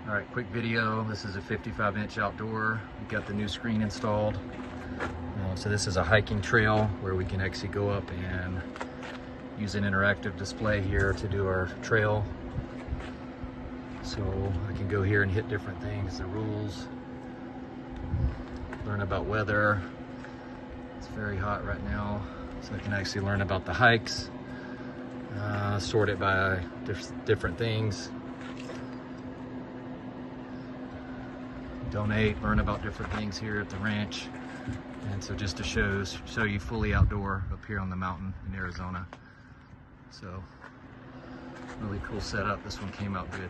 All right, quick video. This is a 55-inch outdoor. We got the new screen installed. So this is a hiking trail where we can actually go up and use an interactive display here to do our trail. So I can go here and hit different things, the rules, learn about weather. It's very hot right now, so I can actually learn about the hikes, sort it by different things, donate, learn about different things here at the ranch. And so just to show you fully outdoor up here on the mountain in Arizona. So really cool setup. This one came out good.